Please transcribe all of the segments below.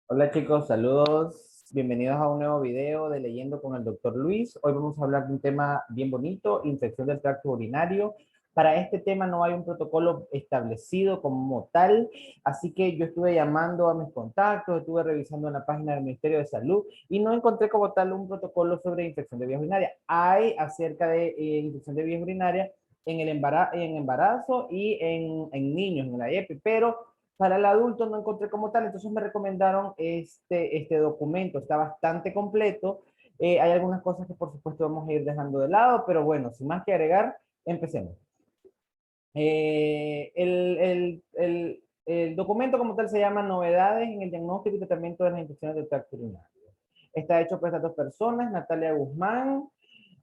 Hola chicos, saludos. Bienvenidos a un nuevo video de Leyendo con el Dr. Luis. Hoy vamos a hablar de un tema bien bonito, infección del tracto urinario. Para este tema no hay un protocolo establecido como tal, así que yo estuve llamando a mis contactos, estuve revisando en la página del Ministerio de Salud y no encontré como tal un protocolo sobre infección de vías urinarias. Hay acerca de infección de vías urinarias en embarazo y en niños, en la EPI, pero para el adulto no encontré como tal, entonces me recomendaron este documento, está bastante completo. Hay algunas cosas que por supuesto vamos a ir dejando de lado, pero bueno, sin más que agregar, empecemos. El documento como tal se llama Novedades en el diagnóstico y tratamiento de las infecciones del tracto urinario. Está hecho por estas dos personas, Natalia Guzmán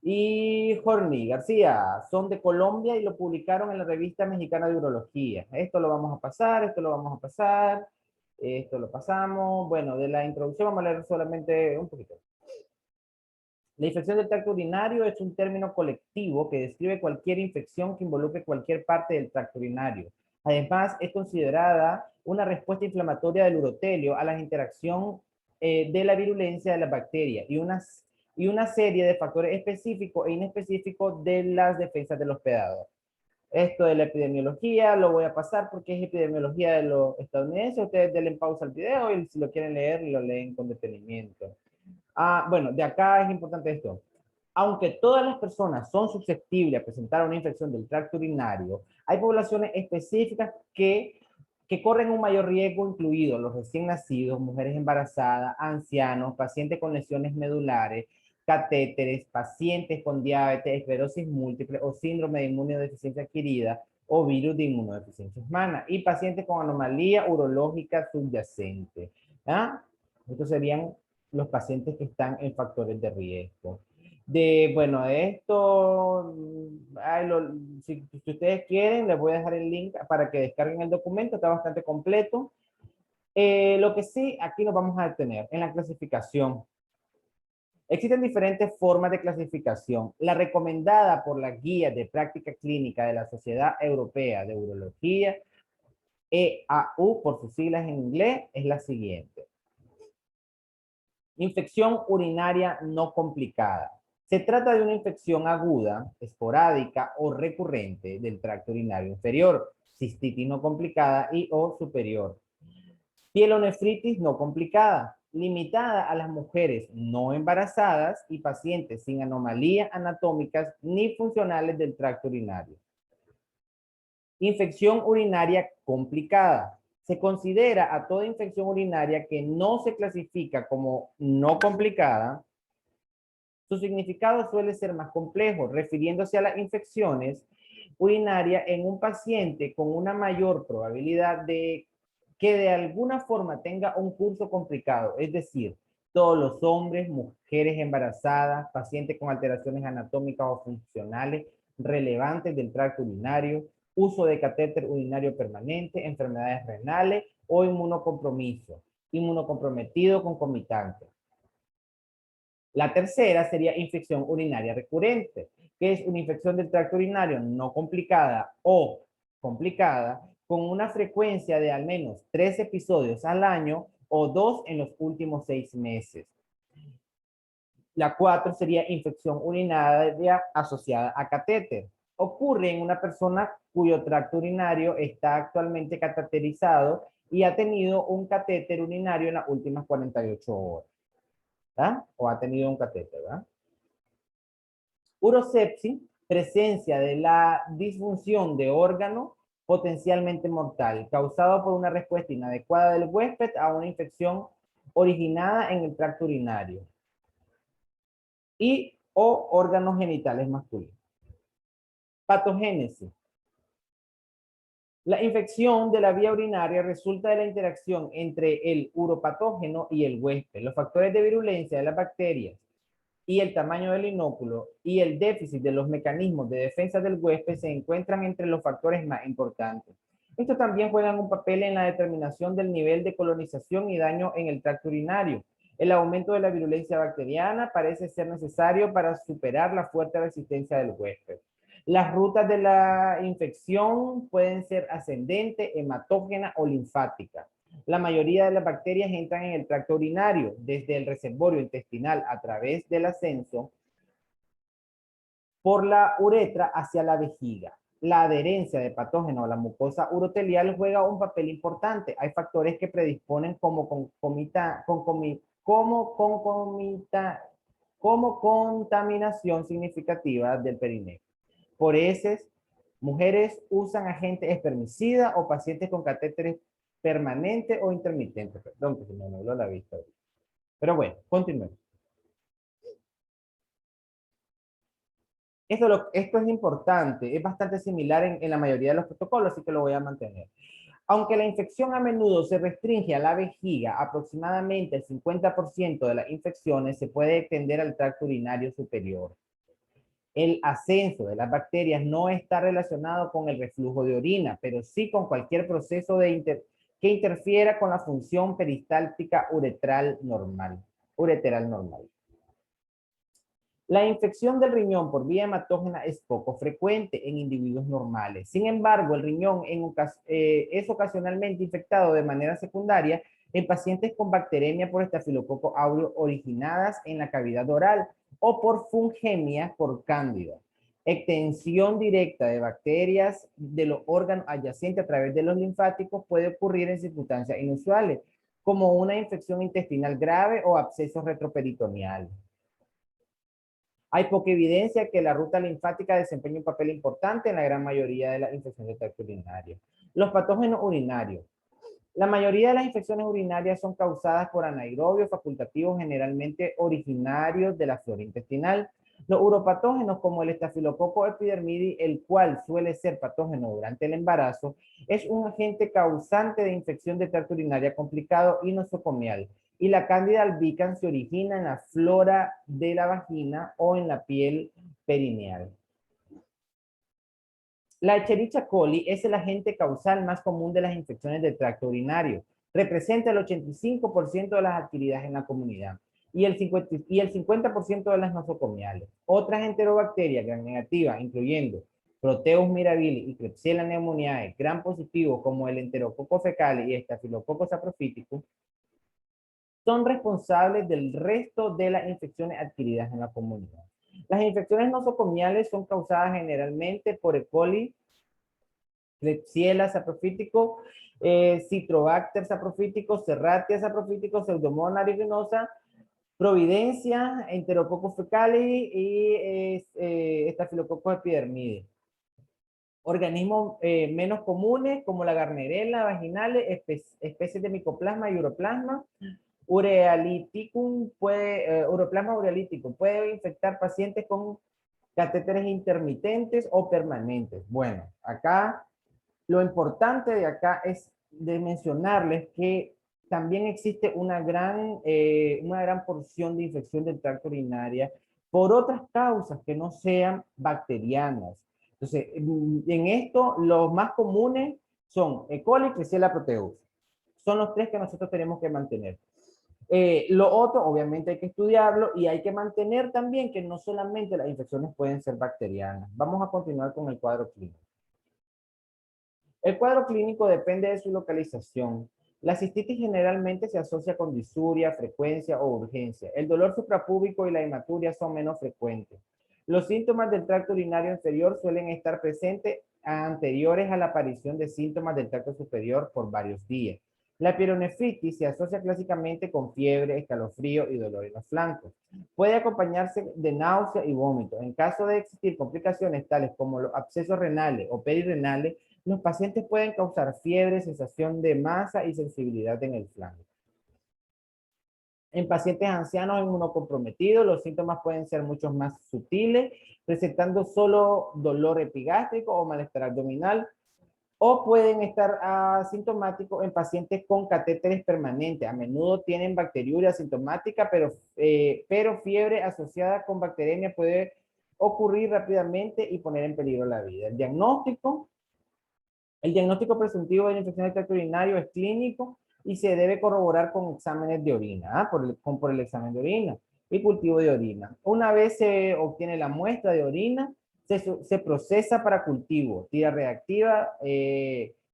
y Jorni García. Son de Colombia y lo publicaron en la revista mexicana de urología. Esto lo vamos a pasar, esto lo vamos a pasar, esto lo pasamos. Bueno, de la introducción vamos a leer solamente un poquito. La infección del tracto urinario es un término colectivo que describe cualquier infección que involucre cualquier parte del tracto urinario. Además, es considerada una respuesta inflamatoria del urotelio a la interacción de la virulencia de las bacterias y una serie de factores específicos e inespecíficos de las defensas del hospedador. Esto de la epidemiología lo voy a pasar porque es epidemiología de los estadounidenses. Ustedes denle pausa al video y si lo quieren leer, lo leen con detenimiento. Bueno, de acá es importante esto. Aunque todas las personas son susceptibles a presentar una infección del tracto urinario, hay poblaciones específicas que corren un mayor riesgo, incluidos los recién nacidos, mujeres embarazadas, ancianos, pacientes con lesiones medulares, catéteres, pacientes con diabetes, esclerosis múltiple o síndrome de inmunodeficiencia adquirida o virus de inmunodeficiencia humana y pacientes con anomalía urológica subyacente. ¿Ah? Estos serían los pacientes que están en factores de riesgo. Bueno, de esto, si ustedes quieren, les voy a dejar el link para que descarguen el documento, está bastante completo. Lo que sí, aquí nos vamos a detener en la clasificación. Existen diferentes formas de clasificación. La recomendada por la Guía de Práctica Clínica de la Sociedad Europea de Urología, EAU por sus siglas en inglés, es la siguiente. Infección urinaria no complicada. Se trata de una infección aguda, esporádica o recurrente del tracto urinario inferior, cistitis no complicada y o superior. Pielonefritis no complicada, limitada a las mujeres no embarazadas y pacientes sin anomalías anatómicas ni funcionales del tracto urinario. Infección urinaria complicada. Se considera a toda infección urinaria que no se clasifica como no complicada. Su significado suele ser más complejo, refiriéndose a las infecciones urinarias en un paciente con una mayor probabilidad de que de alguna forma tenga un curso complicado, es decir, todos los hombres, mujeres embarazadas, pacientes con alteraciones anatómicas o funcionales relevantes del tracto urinario, uso de catéter urinario permanente, enfermedades renales o inmunocomprometido concomitante. La tercera sería infección urinaria recurrente, que es una infección del tracto urinario no complicada o complicada con una frecuencia de al menos 3 episodios al año o 2 en los últimos 6 meses. La 4 sería infección urinaria asociada a catéter. Ocurre en una persona cuyo tracto urinario está actualmente cateterizado y ha tenido un catéter urinario en las últimas 48 horas. ¿verdad? O ha tenido un catéter, ¿verdad? Urosepsis, presencia de la disfunción de órgano potencialmente mortal, causado por una respuesta inadecuada del huésped a una infección originada en el tracto urinario y o órganos genitales masculinos. Patogénesis. La infección de la vía urinaria resulta de la interacción entre el uropatógeno y el huésped. Los factores de virulencia de las bacterias y el tamaño del inóculo y el déficit de los mecanismos de defensa del huésped se encuentran entre los factores más importantes. Estos también juegan un papel en la determinación del nivel de colonización y daño en el tracto urinario. El aumento de la virulencia bacteriana parece ser necesario para superar la fuerte resistencia del huésped. Las rutas de la infección pueden ser ascendente, hematógena o linfática. La mayoría de las bacterias entran en el tracto urinario, desde el reservorio intestinal a través del ascenso por la uretra hacia la vejiga. La adherencia de patógeno a la mucosa urotelial juega un papel importante. Hay factores que predisponen como contaminación significativa del perineo. Por eso, mujeres usan agentes espermicidas o pacientes con catéteres permanentes o intermitentes. Perdón, que se me nubló la vista. Pero bueno, continuemos. Esto es importante, es bastante similar en la mayoría de los protocolos, así que lo voy a mantener. Aunque la infección a menudo se restringe a la vejiga, aproximadamente el 50% de las infecciones se puede extender al tracto urinario superior. El ascenso de las bacterias no está relacionado con el reflujo de orina, pero sí con cualquier proceso que interfiera con la función peristáltica ureteral normal. La infección del riñón por vía hematógena es poco frecuente en individuos normales. Sin embargo, el riñón es ocasionalmente infectado de manera secundaria en pacientes con bacteremia por estafilococo aureus originadas en la cavidad oral o por fungemia por cándida. Extensión directa de bacterias de los órganos adyacentes a través de los linfáticos puede ocurrir en circunstancias inusuales, como una infección intestinal grave o abscesos retroperitoneales. Hay poca evidencia que la ruta linfática desempeñe un papel importante en la gran mayoría de las infecciones de tracto urinario. Los patógenos urinarios. La mayoría de las infecciones urinarias son causadas por anaerobios facultativos generalmente originarios de la flora intestinal. Los uropatógenos como el estafilococo epidermidis, el cual suele ser patógeno durante el embarazo, es un agente causante de infección de tracto urinaria complicado y nosocomial. Y la cándida albicans se origina en la flora de la vagina o en la piel perineal. La Escherichia coli es el agente causal más común de las infecciones del tracto urinario. Representa el 85% de las adquiridas en la comunidad y el 50% de las nosocomiales. Otras enterobacterias gram negativas, incluyendo Proteus mirabilis y Klebsiella pneumoniae, gram positivos como el Enterococcus fecalis y Staphylococcus saprophyticus, son responsables del resto de las infecciones adquiridas en la comunidad. Las infecciones nosocomiales son causadas generalmente por E. coli, Klebsiella saprophyticus, Citrobacter saprophyticus, Serratia saprophyticus, Pseudomonas aeruginosa, Providencia, Enterococcus fecalis y Staphylococcus epidermidis. Organismos menos comunes como la Gardnerella vaginales, especies de Mycoplasma y Uroplasma. Urealiticum Uroplasma urealiticum puede infectar pacientes con catéteres intermitentes o permanentes. Bueno, acá lo importante de acá es de mencionarles que también existe una gran porción de infección del tracto urinaria por otras causas que no sean bacterianas. Entonces, en esto, los más comunes son E. coli, Klebsiella proteus. Son los tres que nosotros tenemos que mantener. Lo otro, obviamente hay que estudiarlo y hay que mantener también que no solamente las infecciones pueden ser bacterianas. Vamos a continuar con el cuadro clínico. El cuadro clínico depende de su localización. La cistitis generalmente se asocia con disuria, frecuencia o urgencia. El dolor suprapúbico y la hematuria son menos frecuentes. Los síntomas del tracto urinario inferior suelen estar presentes anteriores a la aparición de síntomas del tracto superior por varios días. La pielonefritis se asocia clásicamente con fiebre, escalofrío y dolor en los flancos. Puede acompañarse de náusea y vómito. En caso de existir complicaciones tales como los abscesos renales o perirenales, los pacientes pueden causar fiebre, sensación de masa y sensibilidad en el flanco. En pacientes ancianos o inmunocomprometidos, los síntomas pueden ser mucho más sutiles, presentando solo dolor epigástrico o malestar abdominal, o pueden estar asintomáticos en pacientes con catéteres permanentes. A menudo tienen bacteriuria asintomática, pero fiebre asociada con bacteremia puede ocurrir rápidamente y poner en peligro la vida. El diagnóstico presuntivo de la infección del tracto urinario es clínico y se debe corroborar con exámenes de orina, por el examen de orina y cultivo de orina. Una vez se obtiene la muestra de orina, se procesa para cultivo, tira reactiva,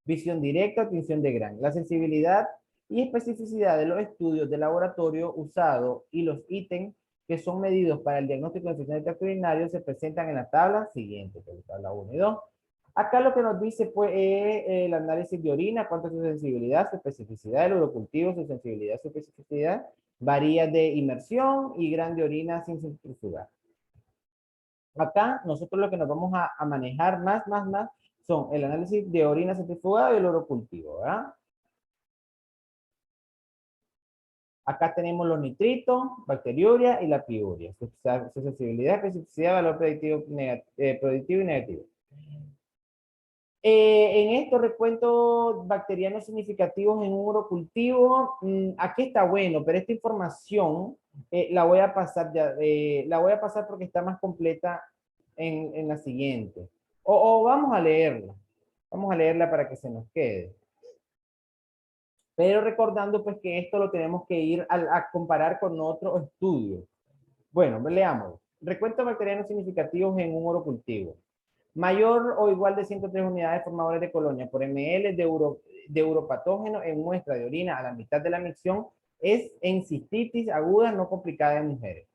visión directa, tinción de Gram. La sensibilidad y especificidad de los estudios de laboratorio usados y los ítems que son medidos para el diagnóstico de infección de tracto urinario se presentan en la tabla siguiente, que es la tabla 1 y 2. Acá lo que nos dice pues es el análisis de orina, cuánto es su sensibilidad, su especificidad, el urocultivo, su sensibilidad, su especificidad, varía de inmersión y grán de orina sin centrifugar. Acá nosotros lo que nos vamos a manejar más son el análisis de orina centrifugada y el urocultivo, ¿verdad? Acá tenemos los nitritos, bacteriuria y la piuria, su sensibilidad, especificidad, valor predictivo, predictivo y negativo. En estos recuentos bacterianos significativos en un urocultivo, aquí está bueno, pero esta información la voy a pasar ya, la voy a pasar porque está más completa en la siguiente. O vamos a leerla. Vamos a leerla para que se nos quede. Pero recordando pues que esto lo tenemos que ir a comparar con otro estudio. Bueno, leamos. Recuentos bacterianos significativos en un urocultivo. Mayor o igual de 103 unidades formadores de colonia por ml de uropatógeno en muestra de orina a la mitad de la micción es en cistitis aguda no complicada en mujeres.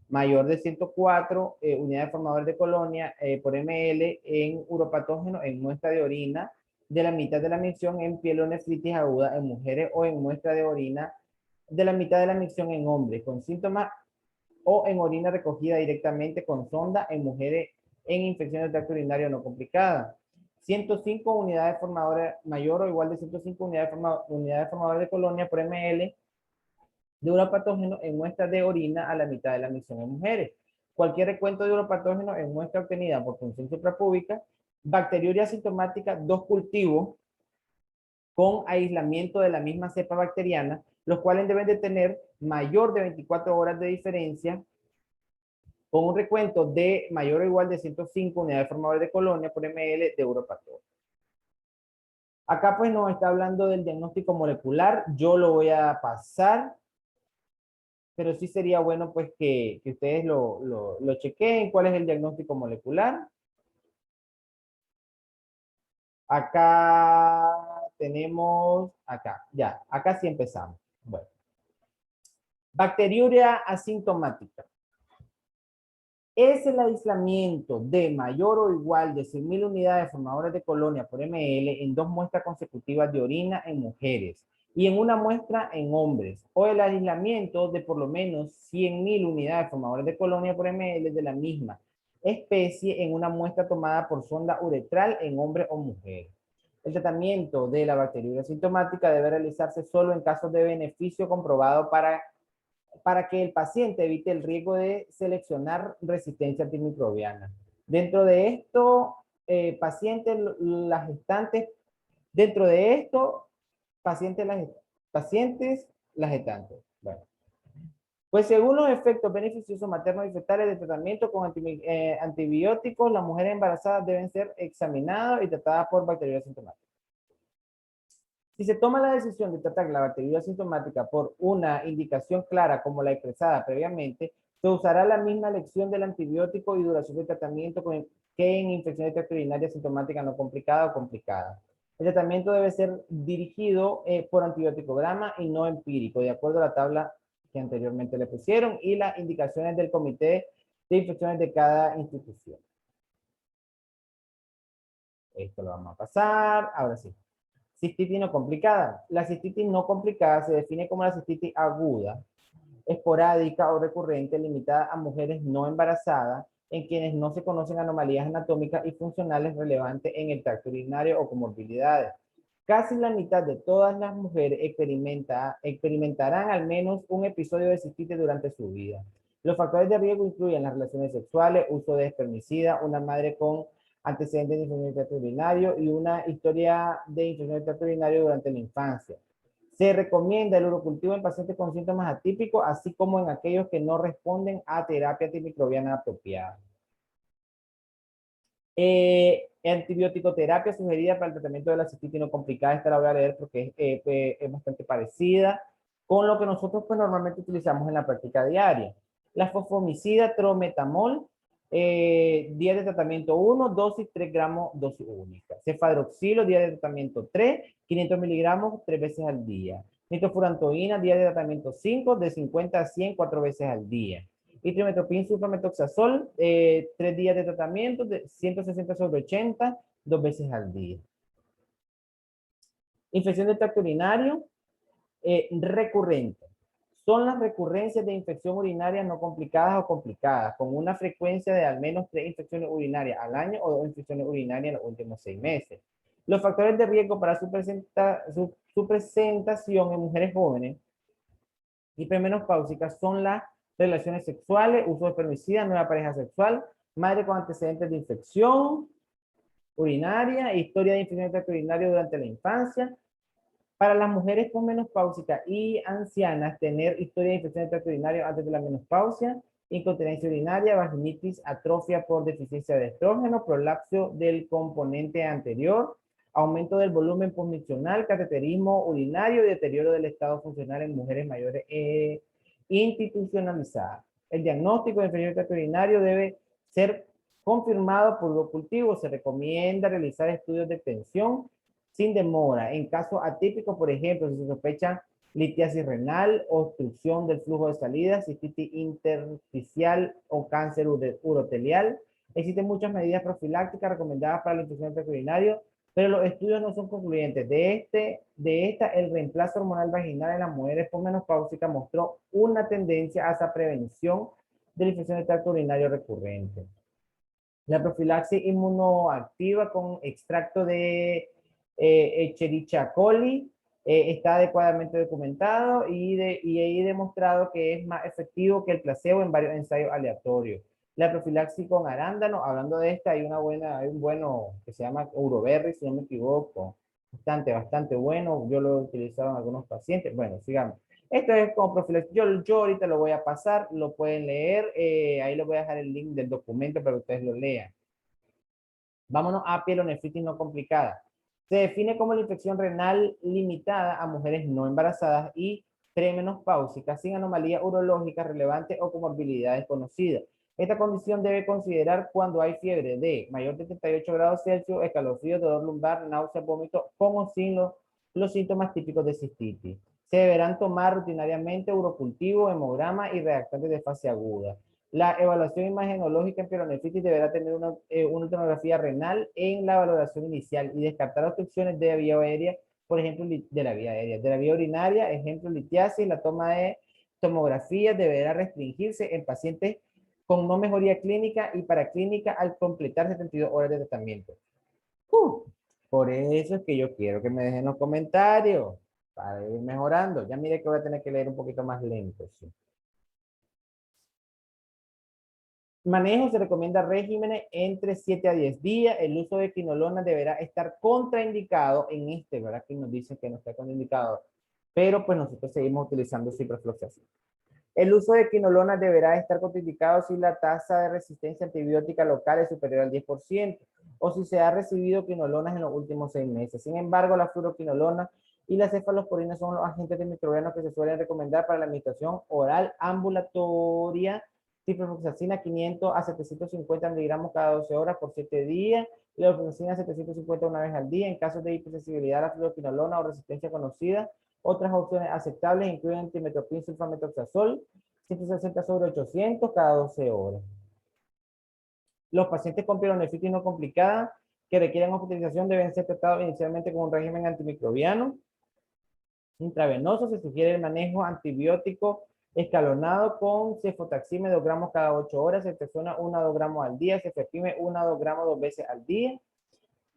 Mayor de 104 unidades formadores de colonia por ml en uropatógeno en muestra de orina de la mitad de la micción en pielonefritis aguda en mujeres o en muestra de orina de la mitad de la micción en hombres con síntomas o en orina recogida directamente con sonda en mujeres en infección del tracto urinario no complicada. 105 unidades formadoras, mayor o igual de 105 unidades formadoras de colonia por ml de uropatógeno en muestras de orina a la mitad de la micción en mujeres. Cualquier recuento de uropatógeno en muestra obtenida por función suprapúbica, bacteriuria asintomática, 2 cultivos con aislamiento de la misma cepa bacteriana, los cuales deben de tener mayor de 24 horas de diferencia con un recuento de mayor o igual de 105 unidades formadoras de colonia por ml de uropatógeno. Acá pues nos está hablando del diagnóstico molecular. Yo lo voy a pasar, pero sí sería bueno pues que ustedes lo chequeen. ¿Cuál es el diagnóstico molecular? Acá tenemos, acá sí empezamos. Bueno. Bacteriuria asintomática. Es el aislamiento de mayor o igual de 100.000 unidades formadoras de colonia por ml en 2 muestras consecutivas de orina en mujeres y en una muestra en hombres, o el aislamiento de por lo menos 100.000 unidades formadoras de colonia por ml de la misma especie en una muestra tomada por sonda uretral en hombre o mujer. El tratamiento de la bacteriuria asintomática debe realizarse solo en casos de beneficio comprobado para que el paciente evite el riesgo de seleccionar resistencia antimicrobiana. Dentro de esto, pacientes, las gestantes, dentro de esto, pacientes, las gestantes. Bueno. Pues según los efectos beneficiosos maternos y fetales del tratamiento con antibióticos, las mujeres embarazadas deben ser examinadas y tratadas por bacteriuria asintomática. Si se toma la decisión de tratar la bacteriuria asintomática por una indicación clara como la expresada previamente, se usará la misma elección del antibiótico y duración del tratamiento que en infecciones urinaria asintomática no complicada o complicada. El tratamiento debe ser dirigido por antibióticograma y no empírico, de acuerdo a la tabla que anteriormente le pusieron y las indicaciones del comité de infecciones de cada institución. Esto lo vamos a pasar. Ahora sí. Cistitis no complicada. La cistitis no complicada se define como la cistitis aguda, esporádica o recurrente, limitada a mujeres no embarazadas, en quienes no se conocen anomalías anatómicas y funcionales relevantes en el tracto urinario o comorbilidades. Casi la mitad de todas las mujeres experimentarán al menos un episodio de cistitis durante su vida. Los factores de riesgo incluyen las relaciones sexuales, uso de espermicida, una madre con antecedentes de infección del tracto urinario y una historia de infección del tracto urinario durante la infancia. Se recomienda el urocultivo en pacientes con síntomas atípicos, así como en aquellos que no responden a terapia antimicrobiana apropiada. Antibiótico-terapia sugerida para el tratamiento de la cistitis no complicada. Esta la voy a leer porque es bastante parecida con lo que nosotros pues, normalmente utilizamos en la práctica diaria. La fosfomicida, trometamol, día de tratamiento 1, dosis 3 gramos, dosis única. Cefadroxilo, día de tratamiento 3, 500 miligramos 3 veces al día. Nitrofurantoína, día de tratamiento 5, de 50 a 100, 4 veces al día. Y trimetoprim sulfametoxazol, 3 días de tratamiento, de 160 sobre 80, 2 veces al día. Infección del tracto urinario, recurrente. Son las recurrencias de infección urinaria no complicadas o complicadas, con una frecuencia de al menos 3 infecciones urinarias al año o 2 infecciones urinarias en los últimos 6 meses. Los factores de riesgo para su presentación en mujeres jóvenes y premenopáusicas son las relaciones sexuales, uso de espermicida, nueva pareja sexual, madre con antecedentes de infección urinaria, historia de infección de tracto urinario durante la infancia. Para las mujeres con menopáusica y ancianas, tener historia de infección de tracto urinario antes de la menopausia, incontinencia urinaria, vaginitis, atrofia por deficiencia de estrógeno, prolapso del componente anterior, aumento del volumen postmiccional, cateterismo urinario y deterioro del estado funcional en mujeres mayores institucionalizadas. El diagnóstico de infección de tracto urinario debe ser confirmado por lo cultivo. Se recomienda realizar estudios de tensión sin demora. En casos atípicos, por ejemplo, si se sospecha litiasis renal, obstrucción del flujo de salida, cistitis intersticial o cáncer urotelial. Existen muchas medidas profilácticas recomendadas para la infección del tracto urinario, pero los estudios no son concluyentes. El reemplazo hormonal vaginal en las mujeres posmenopáusicas mostró una tendencia hacia prevención de la infección del tracto urinario recurrente. La profilaxis inmunoactiva con extracto de Escherichia coli está adecuadamente documentado y demostrado que es más efectivo que el placebo en varios ensayos aleatorios. La profilaxis con arándano, hablando de esta, hay un bueno que se llama Uroberry, si no me equivoco, bastante bueno, yo lo he utilizado en algunos pacientes. Bueno, sigamos. Esto es como profilaxis. Yo ahorita lo voy a pasar, lo pueden leer, ahí les voy a dejar el link del documento para que ustedes lo lean. Vámonos a pielonefritis no complicada. Se define como la infección renal limitada a mujeres no embarazadas y premenopáusicas sin anomalías urológicas relevantes o comorbilidades conocidas. Esta condición debe considerar cuando hay fiebre de mayor de 38 grados Celsius, escalofríos, dolor lumbar, náusea, vómito, con o sin los síntomas típicos de cistitis. Se deberán tomar rutinariamente urocultivo, hemograma y reactantes de fase aguda. La evaluación imagenológica en pielonefritis deberá tener una ultrasonografía renal en la valoración inicial y descartar obstrucciones de la vía aérea, por ejemplo, de la vía urinaria, ejemplo, litiasis. La toma de tomografía deberá restringirse en pacientes con no mejoría clínica y paraclínica al completar 72 horas de tratamiento. Por eso es que yo quiero que me dejen los comentarios para ir mejorando. Ya mire que voy a tener que leer un poquito más lento, ¿sí? Manejo: se recomienda regímenes entre 7 a 10 días. El uso de quinolona deberá estar contraindicado en ¿verdad? Que nos dicen que no está contraindicado, pero pues nosotros seguimos utilizando ciprofloxacin. El uso de quinolona deberá estar contraindicado si la tasa de resistencia antibiótica local es superior al 10% o si se ha recibido quinolonas en los últimos 6 meses. Sin embargo, la fluoroquinolona y las cefalosporinas son los agentes antimicrobianos que se suelen recomendar para la administración oral ambulatoria. Ciprofloxacina 500 a 750 miligramos cada 12 horas por 7 días. La ofloxacina 750 una vez al día. En casos de hipersensibilidad a la fluoroquinolona o resistencia conocida, otras opciones aceptables incluyen trimetoprim sulfametoxazol 160 sobre 800 cada 12 horas. Los pacientes con pielonefritis no complicada que requieren hospitalización deben ser tratados inicialmente con un régimen antimicrobiano intravenoso. Se sugiere el manejo antibiótico escalonado con cefotaxime 2 gramos cada 8 horas, ceftriaxona 1 a 2 gramos al día, cefepime 1 a 2 gramos 2 veces al día,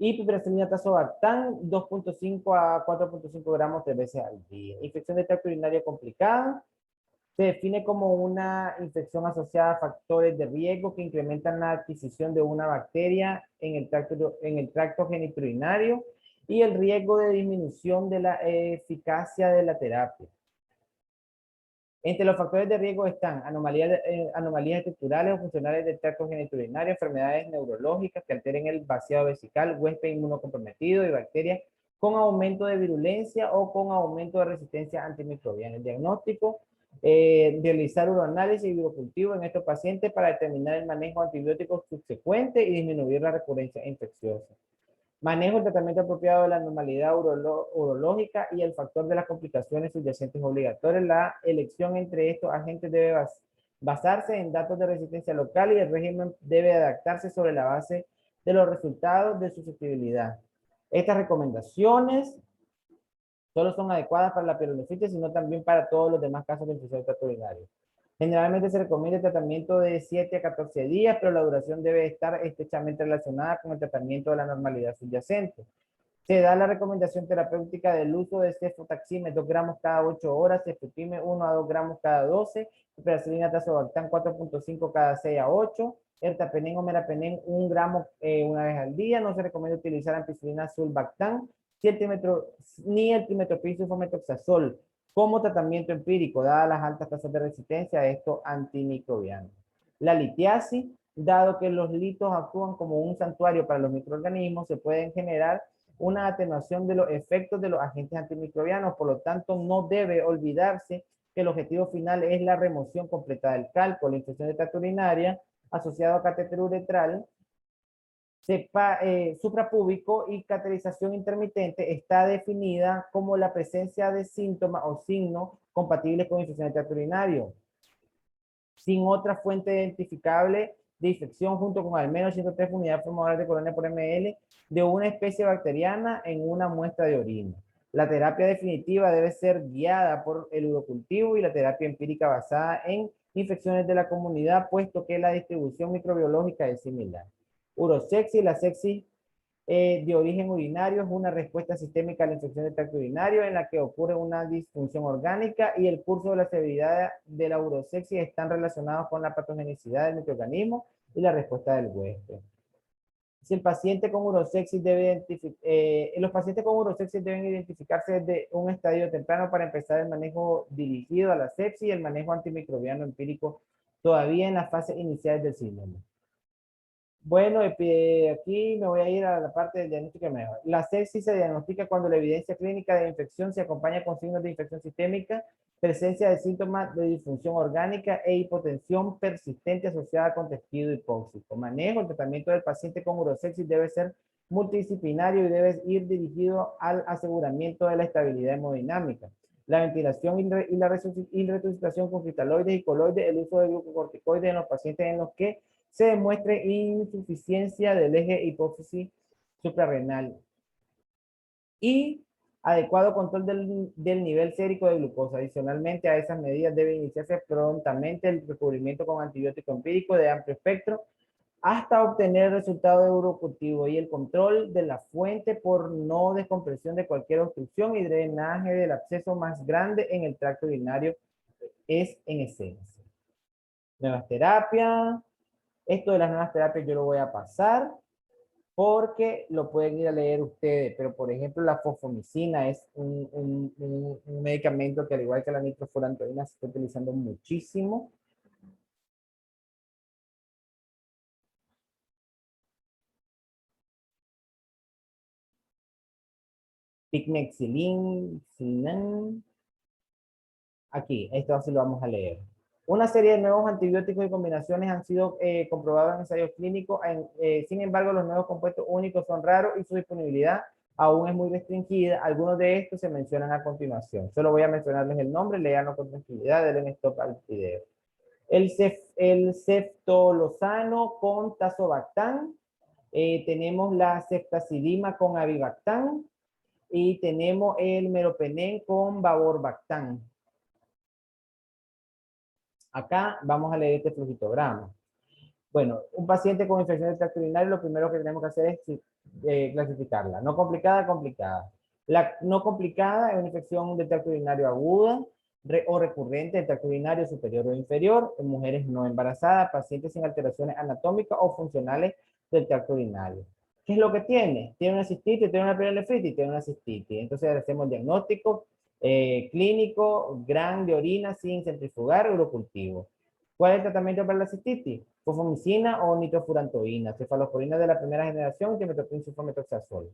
y piperacilina tazobactam 2.5 a 4.5 gramos 3 veces al día. Infección de tracto urinario complicada. Se define como una infección asociada a factores de riesgo que incrementan la adquisición de una bacteria en el tracto genitourinario y el riesgo de disminución de la eficacia de la terapia. Entre los factores de riesgo están anomalías estructurales o funcionales del tracto genitourinario, enfermedades neurológicas que alteren el vaciado vesical, huésped inmunocomprometido y bacterias con aumento de virulencia o con aumento de resistencia antimicrobiana. El diagnóstico: realizar uroanálisis y urocultivo en estos pacientes para determinar el manejo antibiótico subsecuente y disminuir la recurrencia infecciosa. Manejo el tratamiento apropiado de la normalidad urológica y el factor de las complicaciones subyacentes obligatorias. La elección entre estos agentes debe basarse en datos de resistencia local y el régimen debe adaptarse sobre la base de los resultados de susceptibilidad. Estas recomendaciones solo son adecuadas para la pielonefritis, sino también para todos los demás casos de infección del tracto urinario. Generalmente se recomienda el tratamiento de 7 a 14 días, pero la duración debe estar estrechamente relacionada con el tratamiento de la normalidad subyacente. Se da la recomendación terapéutica del uso de cefotaxime 2 gramos cada 8 horas, cefepime 1 a 2 gramos cada 12, piperacilina tazobactam 4.5 cada 6 a 8, ertapenem o merapenem 1 gramo una vez al día. No se recomienda utilizar ampicilina sulbactam ni el trimetoprim sulfametoxazol como tratamiento empírico, dadas las altas tasas de resistencia a estos antimicrobianos. La litiasis, dado que los litos actúan como un santuario para los microorganismos, se pueden generar una atenuación de los efectos de los agentes antimicrobianos. Por lo tanto, no debe olvidarse que el objetivo final es la remoción completa del calco. La infección de tracto urinaria asociada a catéter uretral suprapúbico y cateterización intermitente está definida como la presencia de síntomas o signos compatibles con infección de tracto urinario, sin otra fuente identificable de infección, junto con al menos 103 unidades formadoras de colonia por ml de una especie bacteriana en una muestra de orina. La terapia definitiva debe ser guiada por el urocultivo y la terapia empírica basada en infecciones de la comunidad, puesto que la distribución microbiológica es similar. Urosexis, la sepsis de origen urinario es una respuesta sistémica a la infección del tracto urinario en la que ocurre una disfunción orgánica, y el curso de la severidad de la urosexis están relacionados con la patogenicidad del microorganismo y la respuesta del huésped. Si el paciente con urosexis los pacientes con urosexis deben identificarse desde un estadio temprano para empezar el manejo dirigido a la sepsis y el manejo antimicrobiano empírico todavía en las fases iniciales del síndrome. Bueno, aquí me voy a ir a la parte del diagnóstico de manejo. La sepsis se diagnostica cuando la evidencia clínica de infección se acompaña con signos de infección sistémica, presencia de síntomas de disfunción orgánica e hipotensión persistente asociada con tejido hipóxico. Manejo, el tratamiento del paciente con urosexis debe ser multidisciplinario y debe ir dirigido al aseguramiento de la estabilidad hemodinámica. La ventilación y la resucitación con cristaloides y coloides, el uso de glucocorticoides en los pacientes en los que se demuestre insuficiencia del eje hipófisis suprarrenal y adecuado control del nivel sérico de glucosa. Adicionalmente a esas medidas debe iniciarse prontamente el recubrimiento con antibiótico empírico de amplio espectro hasta obtener el resultado de urocultivo y el control de la fuente por no descompresión de cualquier obstrucción y drenaje del absceso más grande en el tracto urinario es en esencia. Nuevas terapias. Esto de las nuevas terapias yo lo voy a pasar porque lo pueden ir a leer ustedes, pero por ejemplo la fosfomicina es un medicamento que al igual que la nitrofurantoína se está utilizando muchísimo. Picmexilin, aquí, esto sí lo vamos a leer. Una serie de nuevos antibióticos y combinaciones han sido comprobados en ensayos clínicos. Sin embargo, los nuevos compuestos únicos son raros y su disponibilidad aún es muy restringida. Algunos de estos se mencionan a continuación. Solo voy a mencionarles el nombre, leanlo con tranquilidad, denle stop al video. El ceftolozano con tazobactam. Tenemos la ceftazidima con avibactam. Y tenemos el meropenem con bavorbactam. Acá vamos a leer este flujitograma. Bueno, un paciente con infección del tracto urinario, lo primero que tenemos que hacer es clasificarla. No complicada, complicada. La no complicada es una infección del tracto urinario aguda o recurrente del tracto urinario superior o inferior en mujeres no embarazadas, pacientes sin alteraciones anatómicas o funcionales del tracto urinario. ¿Qué es lo que tiene? Tiene una cistitis, tiene una pielonefritis, tiene una cistitis. Entonces hacemos diagnóstico clínico, gran de orina sin centrifugar, urocultivo. ¿Cuál es el tratamiento para la cistitis? Fosfomicina o nitrofurantoína, cefalosporina de la primera generación, trimetoprim sulfametoxazol.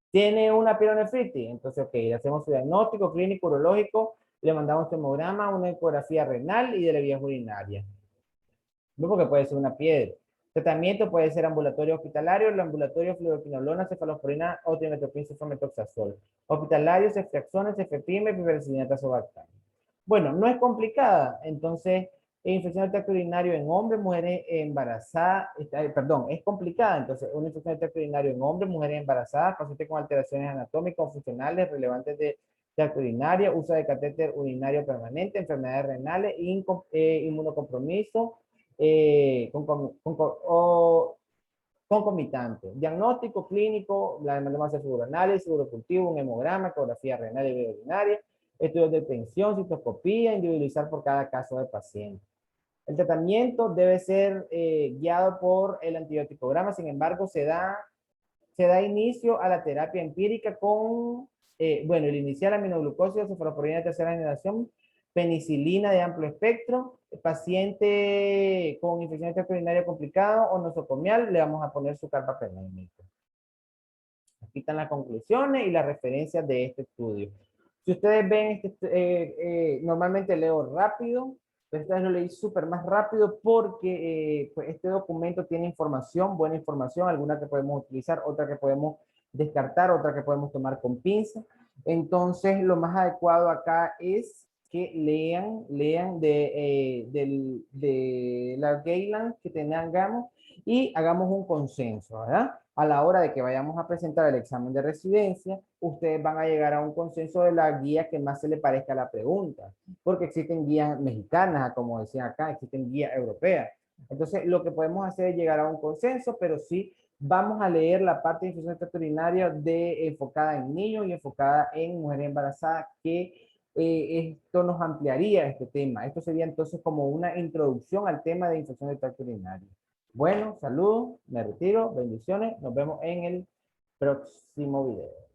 ¿Tiene una pielonefritis? Entonces, ok, le hacemos su diagnóstico clínico, urológico, le mandamos tomograma, una ecografía renal y de la vía urinaria. No, porque puede ser una piedra. Tratamiento puede ser ambulatorio hospitalario, el ambulatorio fluoroquinolona, cefalosporina o trimetoprim, sulfametoxazol. Hospitalario, ceftriaxona, cefepime, piperacilina, tazobactam. Bueno, no es complicada, entonces, infección del tracto urinario en hombres, mujeres embarazadas, perdón, es complicada, entonces, una infección del tracto urinario en hombres, mujeres embarazadas, pacientes con alteraciones anatómicas o funcionales relevantes de tracto urinario, uso de catéter urinario permanente, enfermedades renales, inmunocompromiso, concomitante. Diagnóstico clínico, la hemoglobina análisis, seguro cultivo, un hemograma, ecografía renal y urinaria, estudios de tensión, citoscopía, individualizar por cada caso de paciente. El tratamiento debe ser guiado por el antibióticograma, sin embargo, se da inicio a la terapia empírica con, bueno, el inicial aminoglucosa, cefalosporina de tercera generación, penicilina de amplio espectro, paciente con infección urinaria complicada o nosocomial, le vamos a poner su carbapenémico. Aquí están las conclusiones y las referencias de este estudio. Si ustedes ven, normalmente leo rápido, pero esta vez lo leí súper más rápido porque pues este documento tiene información, buena información, alguna que podemos utilizar, otra que podemos descartar, otra que podemos tomar con pinza. Entonces, lo más adecuado acá es que lean de la guideline que tengamos y hagamos un consenso, ¿verdad? A la hora de que vayamos a presentar el examen de residencia, ustedes van a llegar a un consenso de la guía que más se le parezca a la pregunta, porque existen guías mexicanas, como decían acá, existen guías europeas. Entonces, lo que podemos hacer es llegar a un consenso, pero sí vamos a leer la parte de infección urinaria enfocada en niños y enfocada en mujeres embarazadas, que esto nos ampliaría este tema. Esto sería entonces como una introducción al tema de infección del tracto urinario. Bueno, saludos, me retiro, bendiciones, nos vemos en el próximo video.